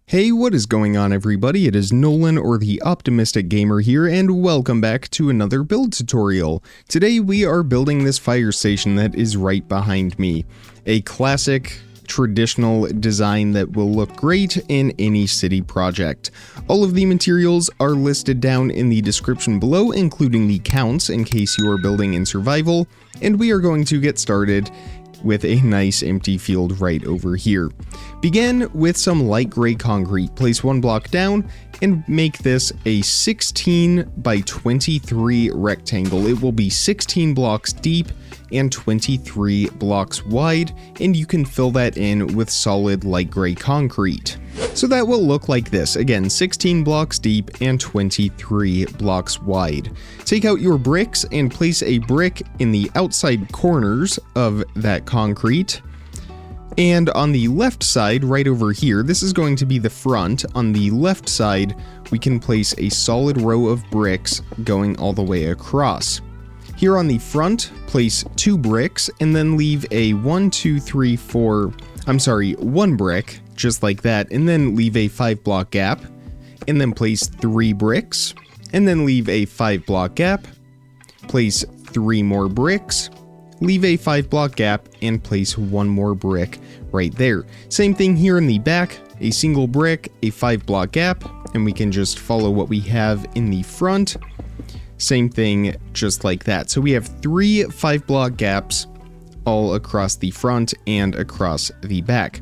Hey, what is going on everybody? It is Nolan, or the Optimistic Gamer here, and welcome back to another build tutorial. Today we are building this fire station that is right behind me. A classic, traditional design that will look great in any city project. All of the materials are listed down in the description below, including the counts in case you are building in survival, and we are going to get started with a nice empty field right over here. Begin with some light gray concrete, place one block down, and make this a 16 by 23 rectangle. It will be 16 blocks deep and 23 blocks wide, and you can fill that in with solid light gray concrete. So that will look like this. Again, 16 blocks deep and 23 blocks wide. Take out your bricks and place a brick in the outside corners of that concrete. And on the left side, right over here, this is going to be the front. On the left side, we can place a solid row of bricks going all the way across. Here on the front, place 2 bricks and then leave a 1 brick, just like that, and then leave a 5 block gap, and then place 3 bricks, and then leave a 5 block gap, place 3 more bricks, leave a 5 block gap, and place 1 more brick right there. Same thing here in the back, a single brick, a 5 block gap, and we can just follow what we have in the front. Same thing, just like that. So we have 3 5 block gaps all across the front and across the back.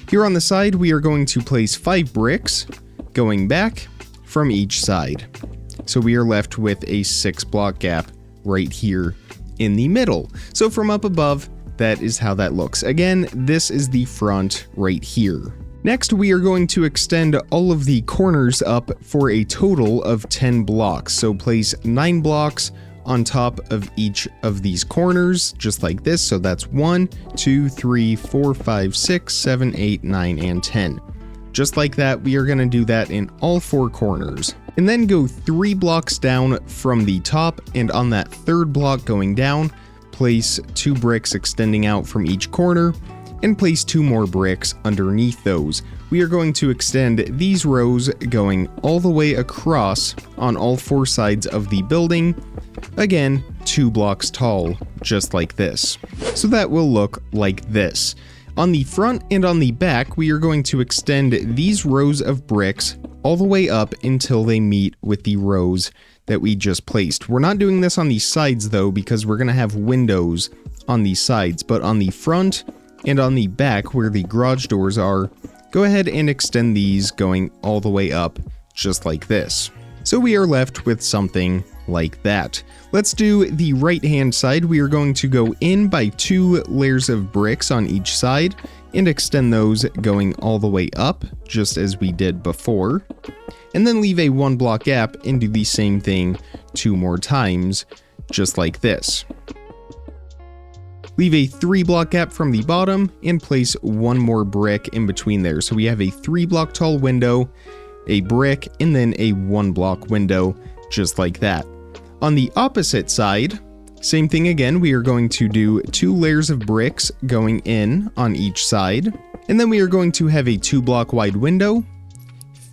Here on the side, we are going to place 5 bricks going back from each side. So we are left with a 6 block gap right here in the middle. So from up above, that is how that looks. Again, this is the front right here. Next, we are going to extend all of the corners up for a total of 10 blocks. So place 9 blocks on top of each of these corners, just like this. So that's 1, 2, 3, 4, 5, 6, 7, 8, 9, and 10. Just like that, we are going to do that in all 4 corners. And then go 3 blocks down from the top, and on that 3rd block going down, place 2 bricks extending out from each corner, and place 2 more bricks underneath those. We are going to extend these rows going all the way across on all 4 sides of the building. Again, 2 blocks tall, just like this. So that will look like this. On the front and on the back, we are going to extend these rows of bricks all the way up until they meet with the rows that we just placed. We're not doing this on the sides though, because we're going to have windows on the sides, but on the front and on the back where the garage doors are, go ahead and extend these going all the way up, just like this. So we are left with something like that. Let's do the right hand side. We are going to go in by 2 layers of bricks on each side and extend those going all the way up, just as we did before. And then leave a 1 block gap and do the same thing 2 more times, just like this. Leave a 3 block gap from the bottom and place 1 more brick in between there. So we have a 3 block tall window, a brick, and then a 1 block window, just like that. On the opposite side, same thing again. We are going to do 2 layers of bricks going in on each side. And then we are going to have a 2 block wide window,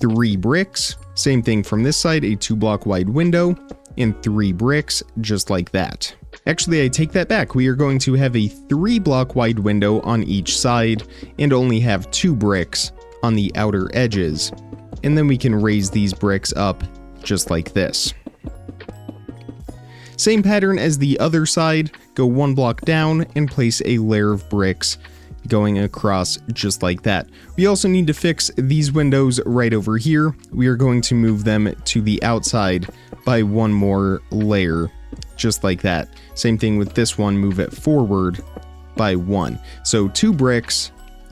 3 bricks. Same thing from this side, a 2 block wide window, and 3 bricks, just like that. Actually, I take that back. We are going to have a 3 block wide window on each side and only have 2 bricks on the outer edges. And then we can raise these bricks up just like this. Same pattern as the other side, go 1 block down and place a layer of bricks going across just like that. We also need to fix these windows right over here. We are going to move them to the outside by 1 more layer, just like that. Same thing with this one, move it forward by 1. So 2 bricks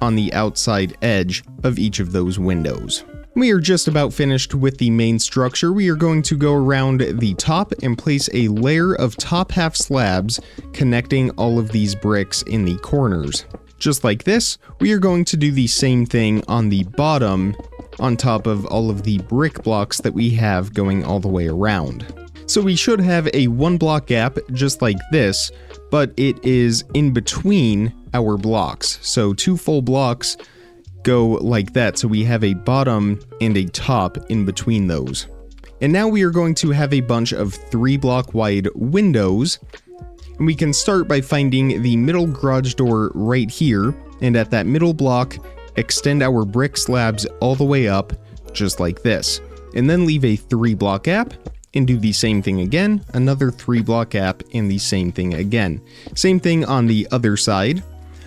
on the outside edge of each of those windows. We are just about finished with the main structure. We are going to go around the top and place a layer of top half slabs connecting all of these bricks in the corners. Just like this, we are going to do the same thing on the bottom on top of all of the brick blocks that we have going all the way around. So we should have a 1 block gap just like this, but it is in between our blocks. So 2 full blocks go like that, so we have a bottom and a top in between those. And now we are going to have a bunch of 3-block wide windows, and we can start by finding the middle garage door right here, and at that middle block, extend our brick slabs all the way up, just like this, and then leave a 3-block gap, and do the same thing again, another 3-block gap, and the same thing again. Same thing on the other side.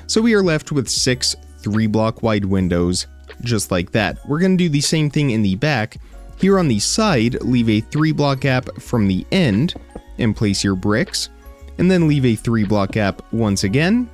So we are left with 6 3-block wide windows, just like that. We're going to do the same thing in the back. Here on the side, leave a 3-block gap from the end, and place your bricks, and then leave a 3-block gap once again,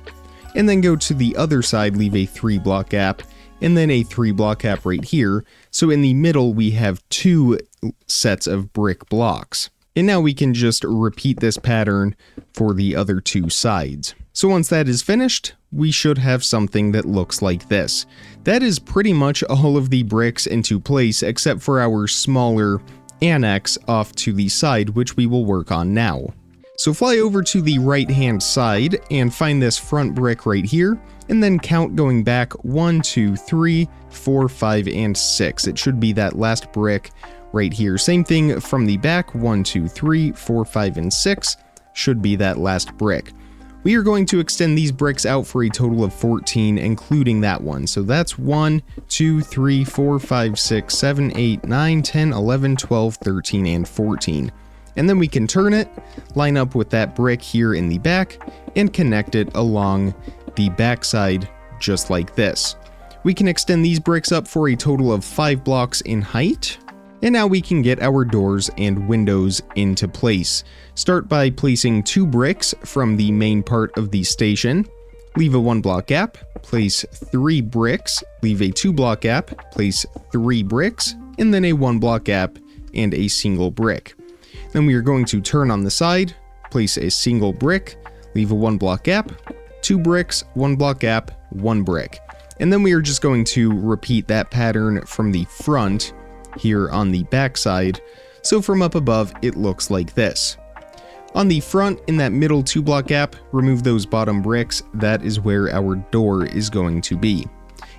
and then go to the other side, leave a 3-block gap, and then a 3-block gap right here. So in the middle, we have 2 sets of brick blocks. And now we can just repeat this pattern for the other 2 sides. So once that is finished, we should have something that looks like this. That is pretty much all of the bricks into place except for our smaller annex off to the side, which we will work on now. So fly over to the right hand side and find this front brick right here, and then count going back 1, 2, 3, 4, 5, and 6. It should be that last brick right here. Same thing from the back, 1, 2, 3, 4, 5, and 6 should be that last brick. We are going to extend these bricks out for a total of 14, including that one. So that's 1, 2, 3, 4, 5, 6, 7, 8, 9, 10, 11, 12, 13, and 14. And then we can turn it, line up with that brick here in the back, and connect it along the backside just like this. We can extend these bricks up for a total of 5 blocks in height. And now we can get our doors and windows into place. Start by placing 2 bricks from the main part of the station. Leave a 1-block gap, place 3 bricks, leave a 2-block gap, place 3 bricks, and then a 1-block gap and a single brick. Then we are going to turn on the side, place a single brick, leave a 1-block gap, 2 bricks, 1-block gap, 1 brick. And then we are just going to repeat that pattern from the front here on the back side. So from up above, it looks like this. On the front, in that middle 2-block gap, remove those bottom bricks. That is where our door is going to be.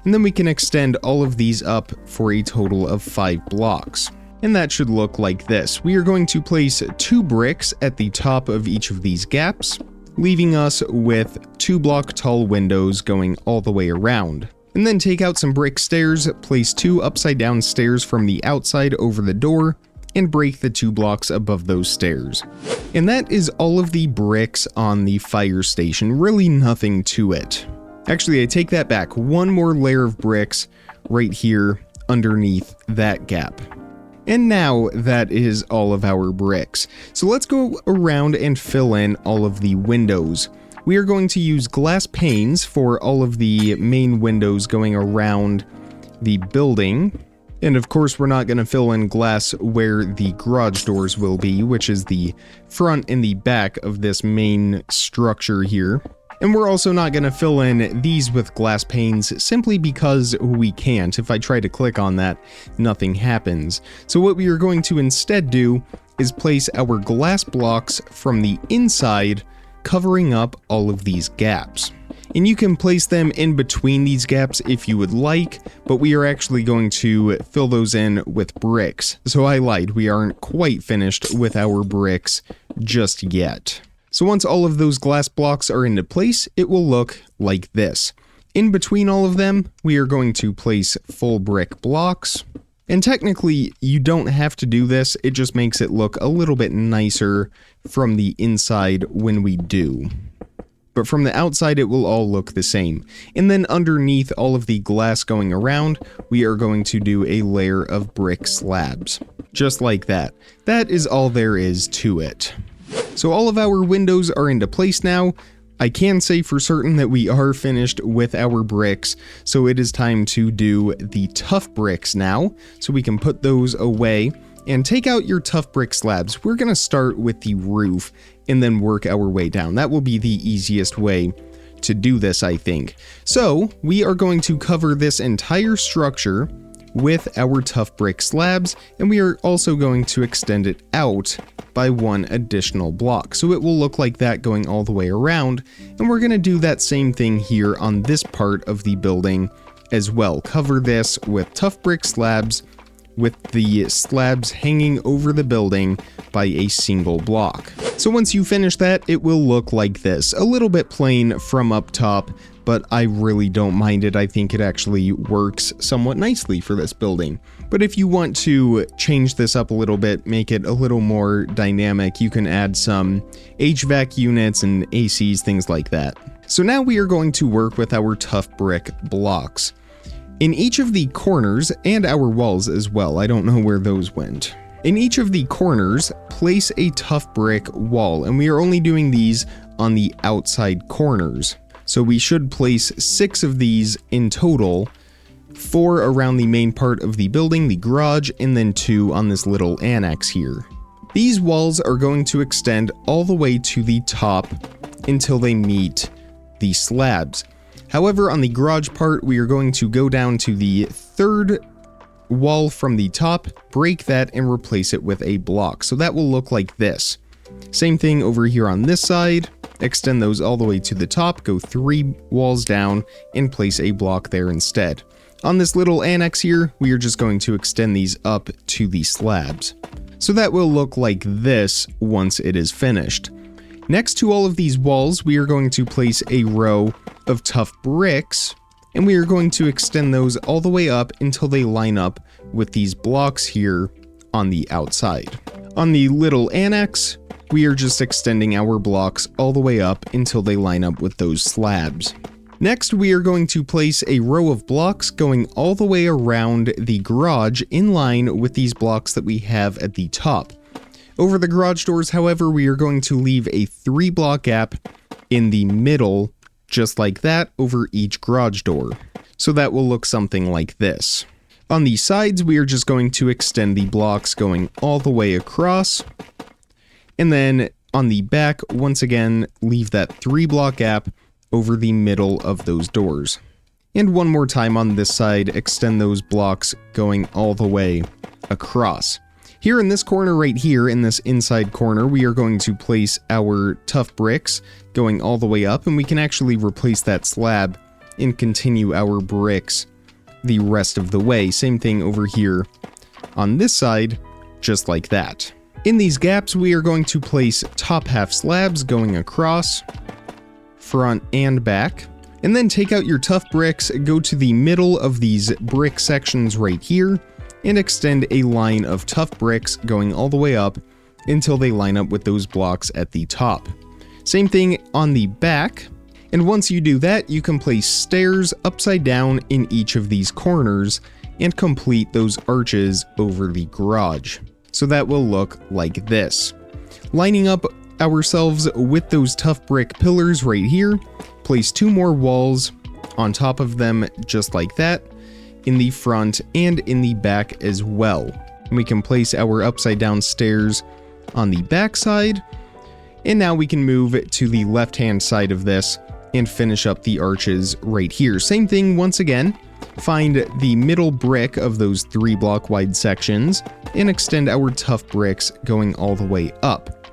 And then we can extend all of these up for a total of 5 blocks. And that should look like this. We are going to place 2 bricks at the top of each of these gaps, leaving us with 2-block tall windows going all the way around. And then take out some brick stairs, place 2 upside down stairs from the outside over the door, and break the 2 blocks above those stairs. And that is all of the bricks on the fire station, really nothing to it. Actually, I take that back, 1 more layer of bricks right here underneath that gap. And now that is all of our bricks. So let's go around and fill in all of the windows. We are going to use glass panes for all of the main windows going around the building. And of course, we're not going to fill in glass where the garage doors will be, which is the front and the back of this main structure here. And we're also not going to fill in these with glass panes simply because we can't. If I try to click on that, nothing happens. So what we are going to instead do is place our glass blocks from the inside, covering up all of these gaps. And you can place them in between these gaps if you would like, but we are actually going to fill those in with bricks. So I lied, we aren't quite finished with our bricks just yet. So once all of those glass blocks are into place, it will look like this. In between all of them, we are going to place full brick blocks. And technically, you don't have to do this, it just makes it look a little bit nicer from the inside when we do. But from the outside, it will all look the same. And then underneath all of the glass going around, we are going to do a layer of brick slabs. Just like that. That is all there is to it. So all of our windows are into place now. I can say for certain that we are finished with our bricks, so it is time to do the Tuff bricks now, so we can put those away and take out your Tuff brick slabs. We're going to start with the roof and then work our way down. That will be the easiest way to do this, I think. So we are going to cover this entire structure with our Tuff brick slabs, and we are also going to extend it out by 1 additional block. So it will look like that going all the way around, and we're going to do that same thing here on this part of the building as well. Cover this with tough brick slabs, with the slabs hanging over the building by a single block. So once you finish that, it will look like this. A little bit plain from up top, but I really don't mind it. I think it actually works somewhat nicely for this building. But if you want to change this up a little bit, make it a little more dynamic, you can add some HVAC units and ACs, things like that. So now we are going to work with our tough brick blocks. In each of the corners, and our walls as well, I don't know where those went. In each of the corners, place a tough brick wall, and we are only doing these on the outside corners. So we should place 6 of these in total, 4 around the main part of the building, the garage, and then 2 on this little annex here. These walls are going to extend all the way to the top until they meet the slabs. However, on the garage part, we are going to go down to the 3rd wall from the top, break that, and replace it with a block. So that will look like this. Same thing over here on this side. Extend those all the way to the top, go 3 walls down, and place a block there instead. On this little annex here, we are just going to extend these up to the slabs. So that will look like this once it is finished. Next to all of these walls, we are going to place a row of tough bricks, and we are going to extend those all the way up until they line up with these blocks here on the outside. On the little annex, we are just extending our blocks all the way up until they line up with those slabs. Next, we are going to place a row of blocks going all the way around the garage in line with these blocks that we have at the top. Over the garage doors, however, we are going to leave a 3-block gap in the middle, just like that, over each garage door. So that will look something like this. On the sides, we are just going to extend the blocks going all the way across. And then on the back, once again, leave that 3-block gap over the middle of those doors. And one more time on this side, extend those blocks going all the way across. Here in this corner right here, in this inside corner, we are going to place our tough bricks going all the way up, and we can actually replace that slab and continue our bricks the rest of the way. Same thing over here on this side, just like that. In these gaps, we are going to place top half slabs going across, front and back, and then take out your tough bricks, go to the middle of these brick sections right here, and extend a line of tough bricks going all the way up until they line up with those blocks at the top. Same thing on the back, and once you do that, you can place stairs upside down in each of these corners and complete those arches over the garage. So that will look like this. Lining up ourselves with those tough brick pillars right here, place 2 more walls on top of them just like that, in the front and in the back as well. And we can place our upside down stairs on the back side, and now we can move to the left hand side of this and finish up the arches right here. Same thing once again, find the middle brick of those 3-block wide sections and extend our tough bricks going all the way up.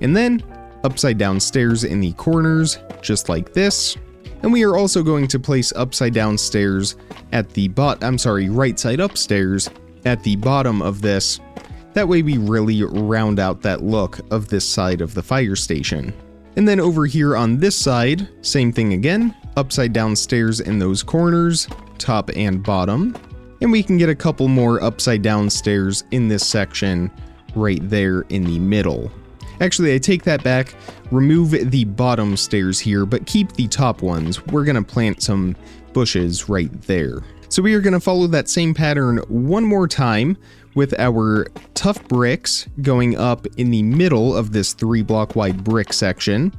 And then upside down stairs in the corners just like this. And we are also going to place upside down stairs at the right side up stairs at the bottom of this. That way we really round out that look of this side of the fire station. And then over here on this side, same thing again, upside down stairs in those corners, top and bottom. And we can get a couple more upside down stairs in this section right there in the middle. Actually, I take that back, remove the bottom stairs here, but keep the top ones. We're going to plant some bushes right there. So we are going to follow that same pattern one more time with our tough bricks going up in the middle of this 3-block wide brick section,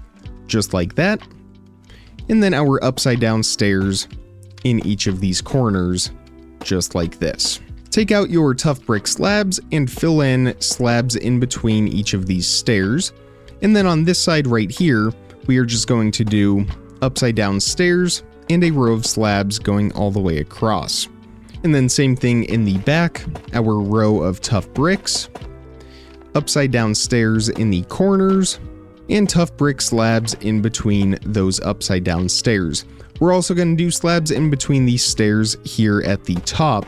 just like that. And then our upside down stairs in each of these corners, just like this. Take out your tough brick slabs and fill in slabs in between each of these stairs. And then on this side right here, we are just going to do upside down stairs and a row of slabs going all the way across. And then same thing in the back, our row of tough bricks, upside down stairs in the corners, and tough brick slabs in between those upside down stairs. We're also going to do slabs in between these stairs here at the top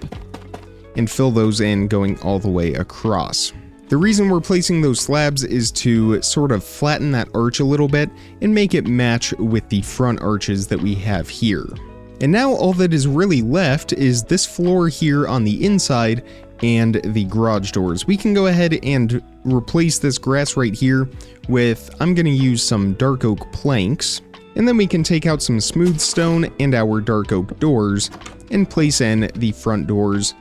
and fill those in going all the way across. The reason we're placing those slabs is to sort of flatten that arch a little bit and make it match with the front arches that we have here. And now all that is really left is this floor here on the inside and the garage doors. We can go ahead and replace this grass right here with, I'm going to use some dark oak planks, and then we can take out some smooth stone and our dark oak doors and place in the front doors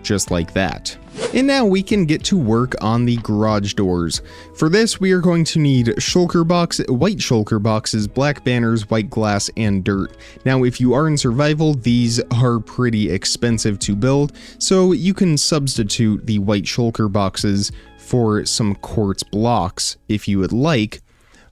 just like that. And now we can get to work on the garage doors. For this, we are going to need shulker box, white shulker boxes, black banners, white glass, and dirt. Now, if you are in survival, these are pretty expensive to build, so you can substitute the white shulker boxes for some quartz blocks if you would like.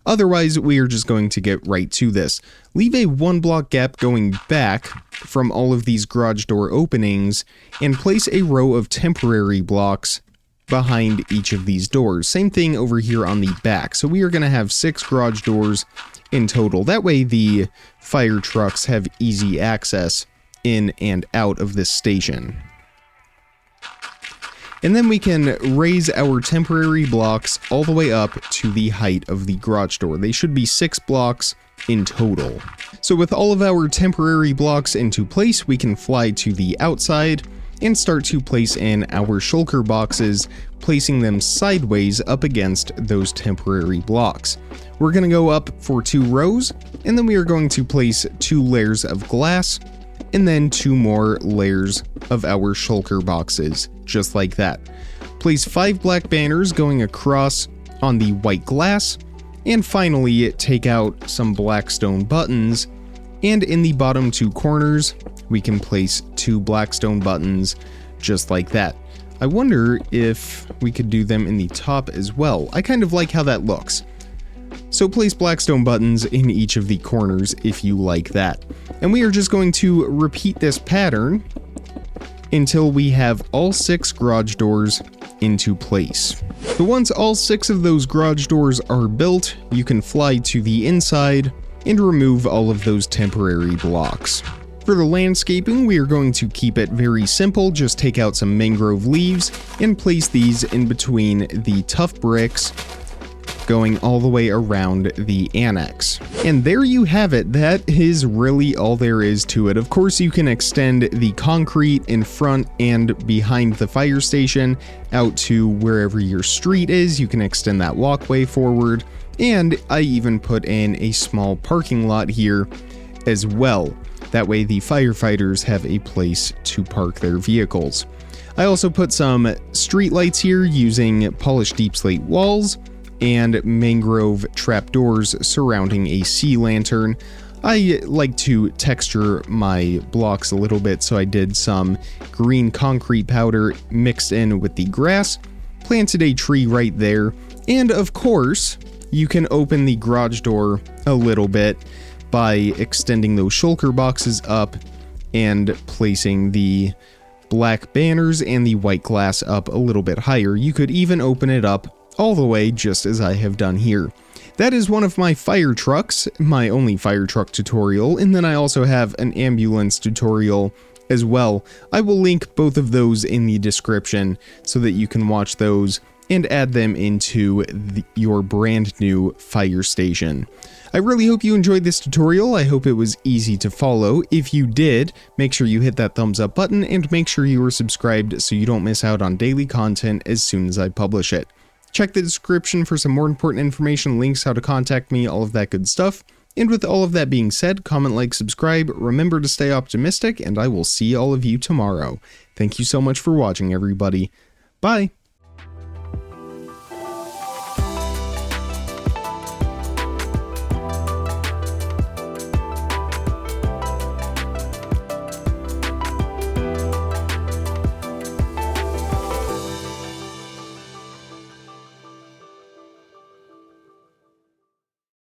Otherwise, we are just going to get right to this. Leave a 1 block gap going back from all of these garage door openings and place a row of temporary blocks behind each of these doors. Same thing over here on the back. So we are going to have 6 garage doors in total. That way the fire trucks have easy access in and out of this station. And then we can raise our temporary blocks all the way up to the height of the garage door. They should be 6 blocks in total. So with all of our temporary blocks into place, we can fly to the outside and start to place in our shulker boxes, placing them sideways up against those temporary blocks. We're going to go up for 2 rows, and then we are going to place 2 layers of glass, and then 2 more layers of our shulker boxes, just like that. Place 5 black banners going across on the white glass, and finally take out some Blackstone buttons, and in the bottom 2 corners, we can place 2 Blackstone buttons, just like that. I wonder if we could do them in the top as well. I kind of like how that looks. So place Blackstone buttons in each of the corners if you like that. And we are just going to repeat this pattern until we have all 6 garage doors into place. So once all 6 of those garage doors are built, you can fly to the inside and remove all of those temporary blocks. For the landscaping, we are going to keep it very simple. Just take out some mangrove leaves and place these in between the Tuff bricks, going all the way around the annex. And there you have it. That is really all there is to it. Of course, you can extend the concrete in front and behind the fire station out to wherever your street is. You can extend that walkway forward. And I even put in a small parking lot here as well. That way the firefighters have a place to park their vehicles. I also put some street lights here using polished deep slate walls and mangrove trapdoors surrounding a sea lantern. I like to texture my blocks a little bit, so I did some green concrete powder mixed in with the grass, planted a tree right there, and of course, you can open the garage door a little bit by extending those shulker boxes up and placing the black banners and the white glass up a little bit higher. You could even open it up all the way just as I have done here. That is one of my fire trucks, my only fire truck tutorial, and then I also have an ambulance tutorial as well. I will link both of those in the description so that you can watch those and add them into your brand new fire station. I really hope you enjoyed this tutorial. I hope it was easy to follow. If you did, make sure you hit that thumbs up button and make sure you are subscribed so you don't miss out on daily content as soon as I publish it. Check the description for some more important information, links, how to contact me, all of that good stuff. And with all of that being said, comment, like, subscribe, remember to stay optimistic, and I will see all of you tomorrow. Thank you so much for watching, everybody. Bye!